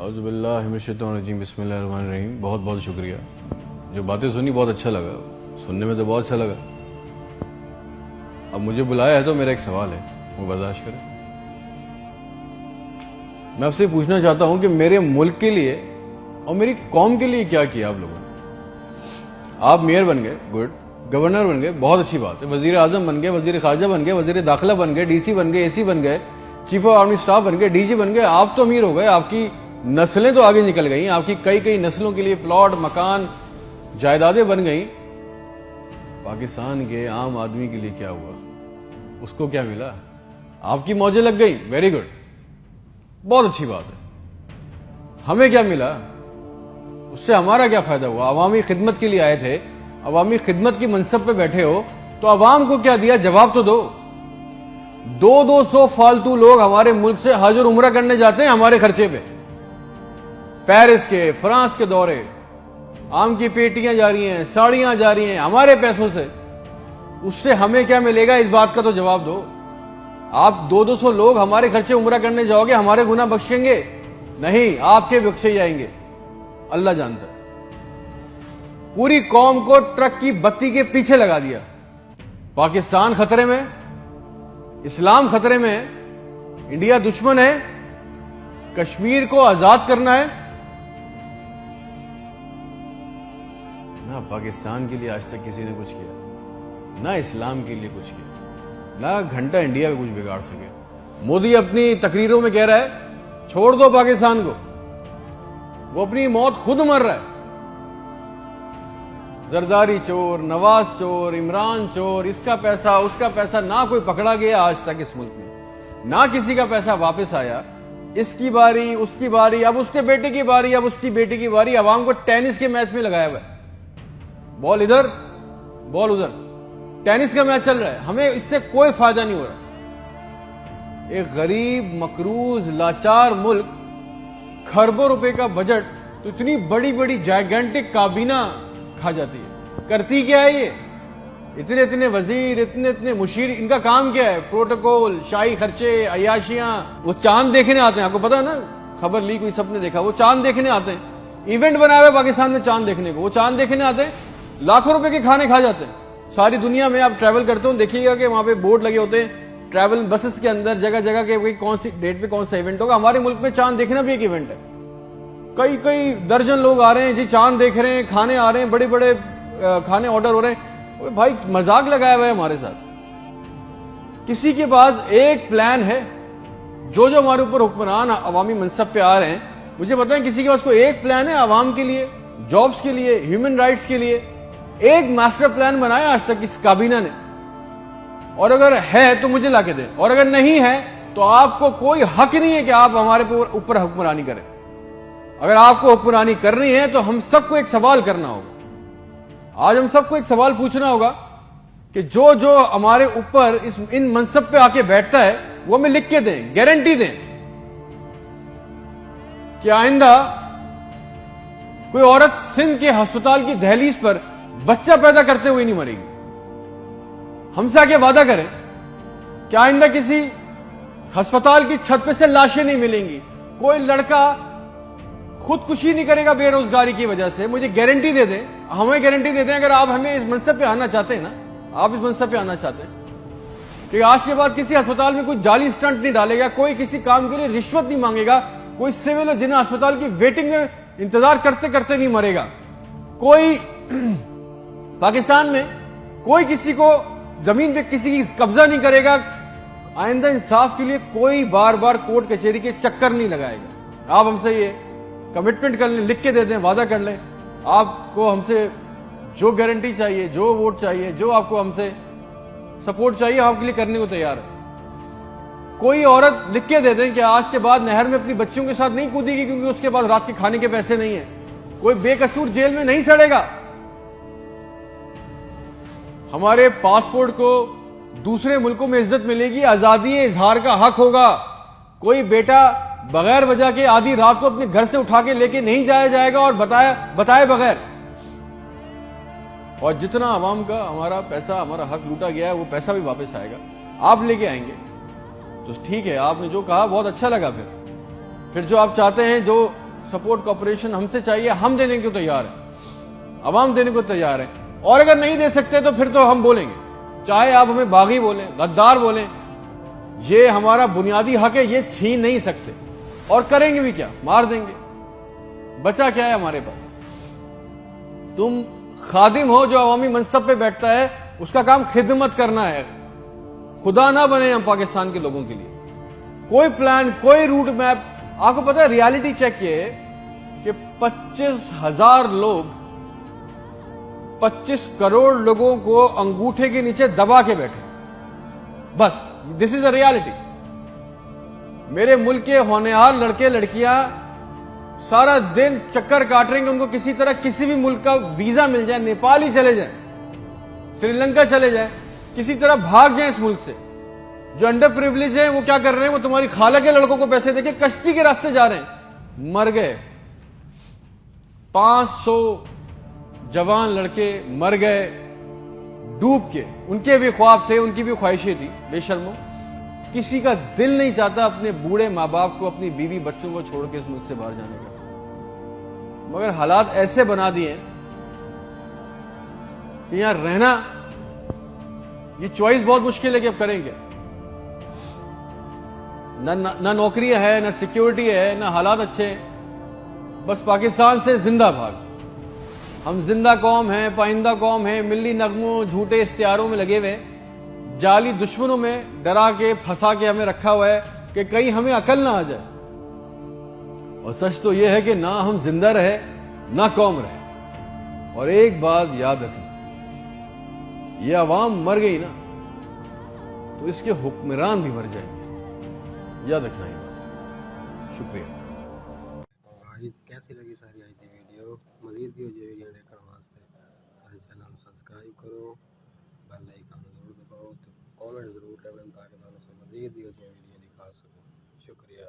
औज़ुबिल्लाहिमिनश्शैतानिर्रजीम बिस्मिल्लाहिर्रहमानिर्रहीम। बहुत बहुत शुक्रिया। जो बातें सुनी बहुत अच्छा लगा, सुनने में तो बहुत अच्छा लगा। अब मुझे बुलाया है तो मेरा एक सवाल है, वो बर्दाश्त करें। मैं आपसे पूछना चाहता हूं कि मेरे मुल्क के लिए और मेरी कौम के लिए क्या किया आप लोगों ने। आप मेयर बन गए, गुड। गवर्नर बन गए, बहुत अच्छी बात है। वजीर आजम बन गए, वजीर खारजा बन गए, वजीर दाखिला बन गए, डीसी बन गए, एसी बन गए, चीफ ऑफ आर्मी स्टाफ बन गए, डीजी बन गए। आप तो अमीर हो गए, आपकी नस्लें तो आगे निकल गई, आपकी कई कई नस्लों के लिए प्लॉट, मकान, जायदादें बन गई। पाकिस्तान के आम आदमी के लिए क्या हुआ? उसको क्या मिला? आपकी मौजें लग गई, वेरी गुड, बहुत अच्छी बात है। हमें क्या मिला? उससे हमारा क्या फायदा हुआ? अवामी खिदमत के लिए आए थे, अवामी खिदमत की मनसब पे बैठे हो तो अवाम को क्या दिया? जवाब तो दो। 200 फालतू लोग हमारे मुल्क से हज और उम्रा करने जाते हैं हमारे खर्चे पे। पेरिस के, फ्रांस के दौरे, आम की पेटियां जा रही हैं, साड़ियां जा रही हैं हमारे पैसों से। उससे हमें क्या मिलेगा? इस बात का तो जवाब दो। आप 200 लोग हमारे खर्चे उम्रा करने जाओगे, हमारे गुनाह बख्शेंगे? नहीं, आपके बख्शे जाएंगे, अल्लाह जानता है। पूरी कौम को ट्रक की बत्ती के पीछे लगा दिया। पाकिस्तान खतरे में, इस्लाम खतरे में है, इंडिया दुश्मन है, कश्मीर को आजाद करना है। ना पाकिस्तान के लिए आज तक किसी ने कुछ किया, ना इस्लाम के लिए कुछ किया, ना घंटा इंडिया में कुछ बिगाड़ सके। मोदी अपनी तकरीरों में कह रहा है छोड़ दो पाकिस्तान को, वो अपनी मौत खुद मर रहा है। जरदारी चोर, नवाज चोर, इमरान चोर, इसका पैसा उसका पैसा, ना कोई पकड़ा गया आज तक इस मुल्क में, ना किसी का पैसा वापस आया। इसकी बारी, उसकी बारी, अब उसके बेटे की बारी, अब उसकी बेटी की बारी। अवाम को टेनिस के मैच में लगाया हुआ है, बॉल इधर बॉल उधर, टेनिस का मैच चल रहा है। हमें इससे कोई फायदा नहीं हो रहा। एक गरीब, मकरूज, लाचार मुल्क, खरबों रुपए का बजट, तो इतनी बड़ी बड़ी जायगेंटिक काबीना खा जाती है। करती क्या है ये? इतने इतने वजीर, इतने इतने मुशीर, इनका काम क्या है? प्रोटोकॉल, शाही खर्चे, अयाशियां। वो चांद देखने आते हैं, आपको पता है ना, खबर ली कोई, सबने देखा, वो चांद देखने आते हैं। इवेंट बनाया हुआ पाकिस्तान में चांद देखने को, वो चांद देखने आते हैं, लाखों रुपए के खाने खा जाते हैं। सारी दुनिया में आप ट्रैवल करते हो, देखिएगा कि वहां पे बोर्ड लगे होते हैं ट्रैवल बसेस के अंदर, जगह जगह के कौन सी डेट पे कौन सा इवेंट होगा। हमारे मुल्क में चांद देखना भी एक इवेंट है। कई कई दर्जन लोग आ रहे हैं जी, चांद देख रहे हैं, खाने आ रहे हैं, बड़े बड़े खाने ऑर्डर हो रहे हैं। भाई मजाक लगाया हुआ है हमारे साथ। किसी के पास एक प्लान है? जो जो हमारे ऊपर हुक्मरान अवामी मनसब पे आ रहे हैं, मुझे बताएं किसी के पास कोई एक प्लान है अवाम के लिए, जॉब्स के लिए, ह्यूमन राइट्स के लिए? एक मास्टर प्लान बनाया आज तक इस काबीना ने? और अगर है तो मुझे लाके दें, और अगर नहीं है तो आपको कोई हक नहीं है कि आप हमारे ऊपर हुक्मरानी करें। अगर आपको हुक्मरानी करनी है तो हम सबको एक सवाल करना होगा। आज हम सबको एक सवाल पूछना होगा कि जो जो हमारे ऊपर इन मनसब पे आके बैठता है वो हमें लिख के दें, गारंटी दें कि आइंदा कोई औरत सिंध के अस्पताल की दहलीज पर बच्चा पैदा करते हुए नहीं मरेगी। हमसे आके वादा करें कि आइंदा किसी अस्पताल की छत पे से लाशें नहीं मिलेंगी, कोई लड़का खुदकुशी नहीं करेगा बेरोजगारी की वजह से। मुझे गारंटी दे दें, हमें गारंटी दे दें, अगर आप हमें इस मनसब पे आना चाहते हैं ना, आप इस मनसब पे आना चाहते हैं कि आज के बाद किसी अस्पताल में कोई जाली स्टंट नहीं डालेगा, कोई किसी काम के लिए रिश्वत नहीं मांगेगा, कोई सिविल जिन्हें अस्पताल की वेटिंग में इंतजार करते करते नहीं मरेगा, कोई पाकिस्तान में कोई किसी को जमीन पे किसी की कब्जा नहीं करेगा, आइंदा इंसाफ के लिए कोई बार बार कोर्ट कचहरी के चक्कर नहीं लगाएगा। आप हमसे ये कमिटमेंट कर लें, लिख के दे दें, वादा कर लें। आपको हमसे जो गारंटी चाहिए, जो वोट चाहिए, जो आपको हमसे सपोर्ट चाहिए, हम आपके लिए करने को तैयार है। कोई औरत लिख के दे दें कि आज के बाद नहर में अपनी बच्चियों के साथ नहीं कूदेगी क्योंकि उसके पास रात के खाने के पैसे नहीं है। कोई बेकसूर जेल में नहीं सड़ेगा। हमारे पासपोर्ट को दूसरे मुल्कों में इज्जत मिलेगी, आजादी इजहार का हक होगा। कोई बेटा बगैर वजह के आधी रात को अपने घर से उठा के लेके नहीं जाया जाएगा और बताए बगैर। और जितना आवाम का हमारा पैसा, हमारा हक लूटा गया है, वो पैसा भी वापस आएगा, आप लेके आएंगे। तो ठीक है, आपने जो कहा बहुत अच्छा लगा। फिर जो आप चाहते हैं, जो सपोर्ट कॉपरेशन हमसे चाहिए, हम देने को तैयार हैं, अवाम देने को तैयार है। और अगर नहीं दे सकते तो फिर तो हम बोलेंगे, चाहे आप हमें बागी बोलें, गद्दार बोलें, ये हमारा बुनियादी हक है, ये छीन नहीं सकते। और करेंगे भी क्या, मार देंगे। बचा क्या है हमारे पास? तुम खादिम हो जो अवामी मनसब पे बैठता है, उसका काम खिदमत करना है। खुदा ना बने हम पाकिस्तान के लोगों के लिए। कोई प्लान, कोई रूट मैप। आपको पता है रियलिटी चेक ये कि 25,000 लोग, 25 करोड़ लोगों को अंगूठे के नीचे दबा के बैठे। बस दिस इज अ रियलिटी। मेरे मुल्क के होनहार लड़के लड़कियां सारा दिन चक्कर काट रहे हैं कि उनको किसी तरह किसी भी मुल्क का वीजा मिल जाए, नेपाल ही चले जाए, श्रीलंका चले जाए, किसी तरह भाग जाए इस मुल्क से। जो अंडर प्रिविलेज है वो क्या कर रहे हैं? वो तुम्हारी खाला के लड़कों को पैसे देके कश्ती के रास्ते जा रहे हैं। मर गए 500 जवान लड़के, मर गए डूब के। उनके भी ख्वाब थे, उनकी भी ख्वाहिशें थी। बेशर्मो, किसी का दिल नहीं चाहता अपने बूढ़े माँ बाप को, अपनी बीवी बच्चों को छोड़ के इस मुल्क से बाहर जाने का, मगर हालात ऐसे बना दिए कि यहां रहना, ये चॉइस बहुत मुश्किल है कि अब करेंगे। ना नौकरी है, ना सिक्योरिटी है, ना हालात अच्छे हैं। बस पाकिस्तान से जिंदा भाग। हम जिंदा कौम हैं, पाइंदा कौम हैं, मिल्ली नगमों, झूठे इश्तिहारों में लगे हुए, जाली दुश्मनों में डरा के फंसा के हमें रखा हुआ है कि कहीं हमें अकल ना आ जाए। और सच तो यह है कि ना हम जिंदा रहे, ना कौम रहे। और एक बात याद रखना, यह अवाम मर गई ना तो इसके हुक्मरान भी मर जाएंगे। याद रखना ये बात। शुक्रिया। कैसी लगी सारी आई थी वीडियो? मजीद भी वीडियो देखने वास्ते सारे चैनल सब्सक्राइब करो, बेल आइकन जरूर दबाओ, तो कमेंट जरूर करना ताकि मैं मजीद वीडियो दिखा सकूँ। शुक्रिया।